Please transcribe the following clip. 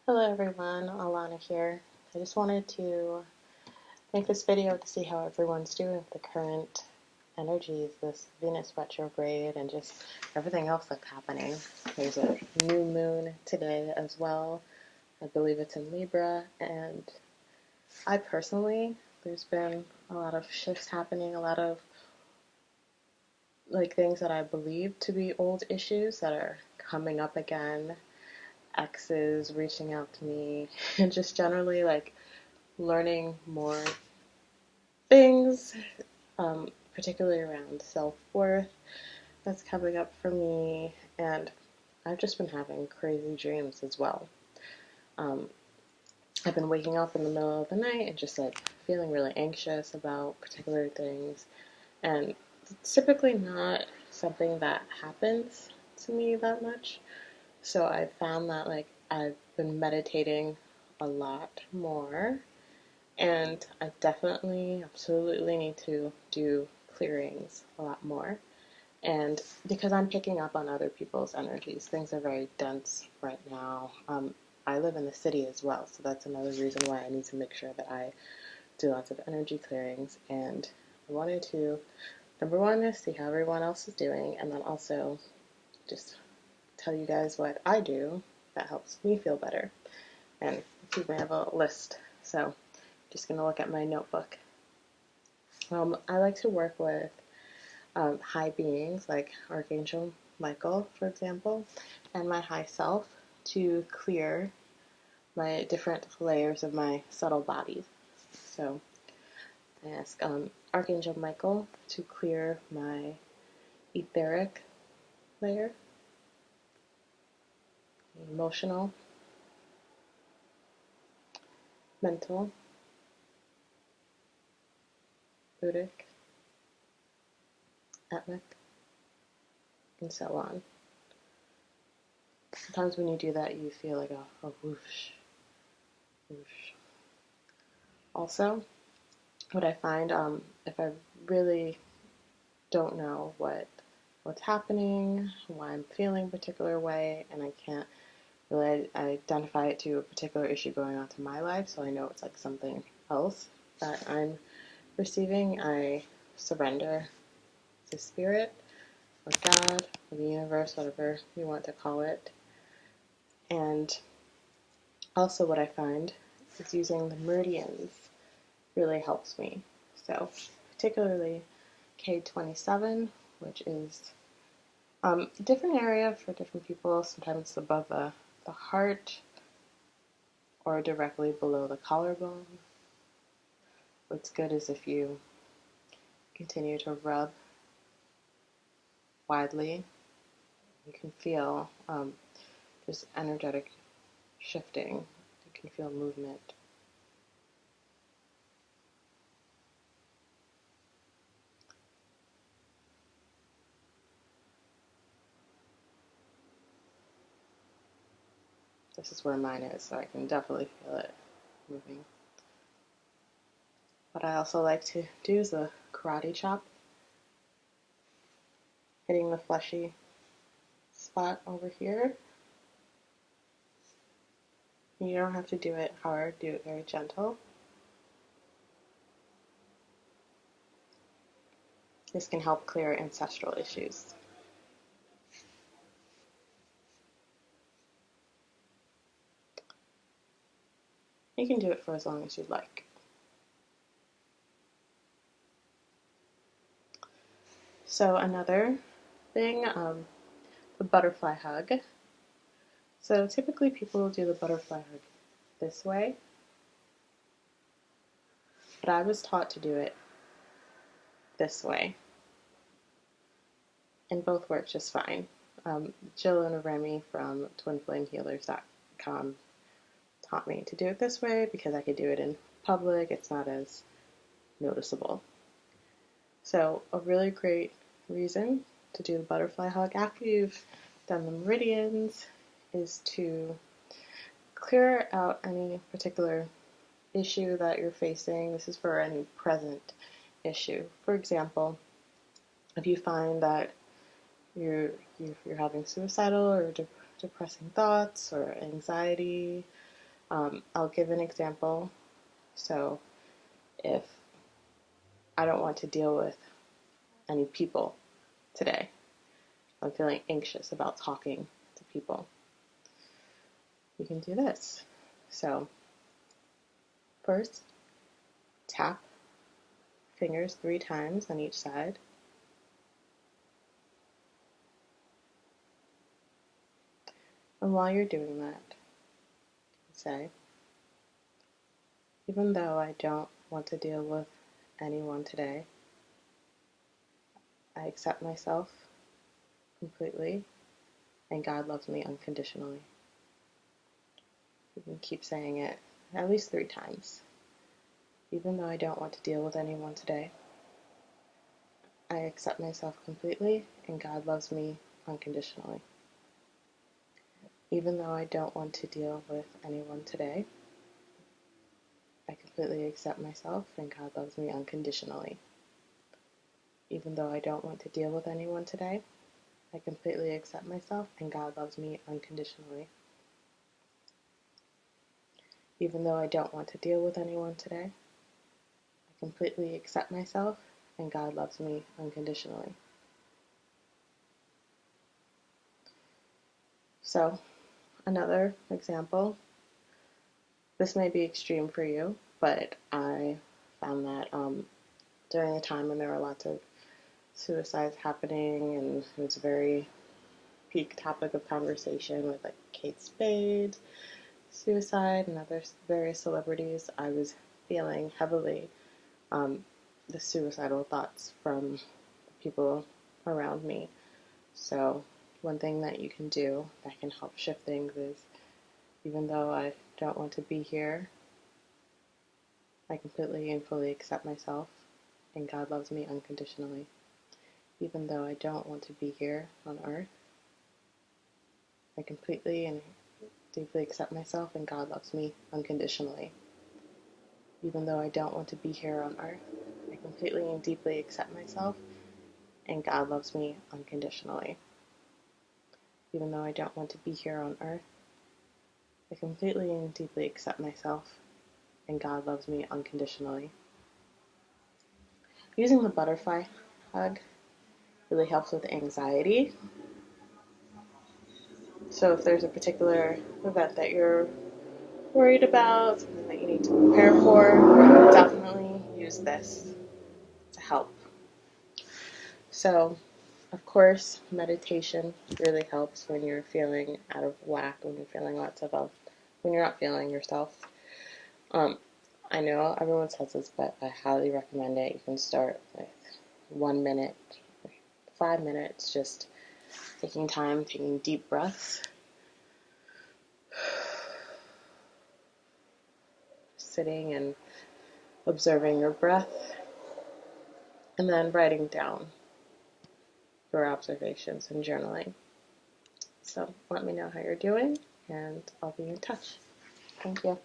Hello everyone, Alana here. I just wanted to make this video to see how everyone's doing with the current energies, this Venus retrograde, and just everything else that's happening. There's a new moon today as well. I believe it's in Libra, and I personally, there's been a lot of shifts happening, a lot of things that I believe to be old issues that are coming up again. Exes reaching out to me, and just generally learning more things, particularly around self-worth that's coming up for me. And I've just been having crazy dreams as well. I've been waking up in the middle of the night and just feeling really anxious about particular things, and it's typically not something that happens to me that much. So I found that I've been meditating a lot more, and I definitely, absolutely need to do clearings a lot more. And because I'm picking up on other people's energies, things are very dense right now. I live in the city as well, so that's another reason why I need to make sure that I do lots of energy clearings. And I wanted to, number one, see how everyone else is doing, and then also just tell you guys what I do that helps me feel better. And I have a list, so just going to look at my notebook. I like to work with high beings like Archangel Michael, for example, and my high self to clear my different layers of my subtle bodies. So I ask Archangel Michael to clear my etheric layer, emotional, mental, Buddhic, ethnic, and so on. Sometimes when you do that, you feel like a whoosh, whoosh. Also, what I find, if I really don't know what's happening, why I'm feeling a particular way, and I can't really identify it to a particular issue going on to my life, so I know it's something else that I'm receiving, I surrender to spirit, or God, or the universe, whatever you want to call it. And also what I find is using the meridians really helps me. So particularly K27, which is a different area for different people. Sometimes it's above the heart or directly below the collarbone. What's good is if you continue to rub widely, you can feel just energetic shifting. You can feel movement. This is where mine is, so I can definitely feel it moving. What I also like to do is a karate chop, hitting the fleshy spot over here. You don't have to do it hard, do it very gentle. This can help clear ancestral issues. You can do it for as long as you'd like. So another thing, the butterfly hug. So typically people do the butterfly hug this way, but I was taught to do it this way, and both work just fine. Jill and Remy from twinflamehealers.com taught me to do it this way because I could do it in public. It's not as noticeable. So a really great reason to do the butterfly hug after you've done the meridians is to clear out any particular issue that you're facing. This is for any present issue. For example, if you find that you're having suicidal or depressing thoughts or anxiety, I'll give an example. So if I don't want to deal with any people today, I'm feeling anxious about talking to people, you can do this. So first, tap fingers 3 times on each side. And while you're doing that, say, even though I don't want to deal with anyone today, I accept myself completely, and God loves me unconditionally. You can keep saying it at least 3 times. Even though I don't want to deal with anyone today, I accept myself completely, and God loves me unconditionally. Even though I don't want to deal with anyone today, I completely accept myself, and God loves me unconditionally. Even though I don't want to deal with anyone today, I completely accept myself, and God loves me unconditionally. Even though I don't want to deal with anyone today, I completely accept myself, and God loves me unconditionally. So, another example. This may be extreme for you, but I found that during a time when there were lots of suicides happening, and it was a very peak topic of conversation with like Kate Spade, suicide, and other various celebrities, I was feeling heavily the suicidal thoughts from people around me. So one thing that you can do that can help shift things is, even though I don't want to be here, I completely and fully accept myself, and God loves me unconditionally. Even though I don't want to be here on earth, I completely and deeply accept myself, and God loves me unconditionally. Even though I don't want to be here on earth, I completely and deeply accept myself, and God loves me unconditionally. Even though I don't want to be here on earth, I completely and deeply accept myself, and God loves me unconditionally. Using the butterfly hug really helps with anxiety. So if there's a particular event that you're worried about, something that you need to prepare for, definitely use this to help. So, of course, meditation really helps when you're feeling out of whack, when you're feeling when you're not feeling yourself. I know everyone says this, but I highly recommend it. You can start with 1 minute, 5 minutes, just taking time, taking deep breaths, sitting and observing your breath, and then writing down your observations and journaling. So let me know how you're doing, and I'll be in touch. Thank you.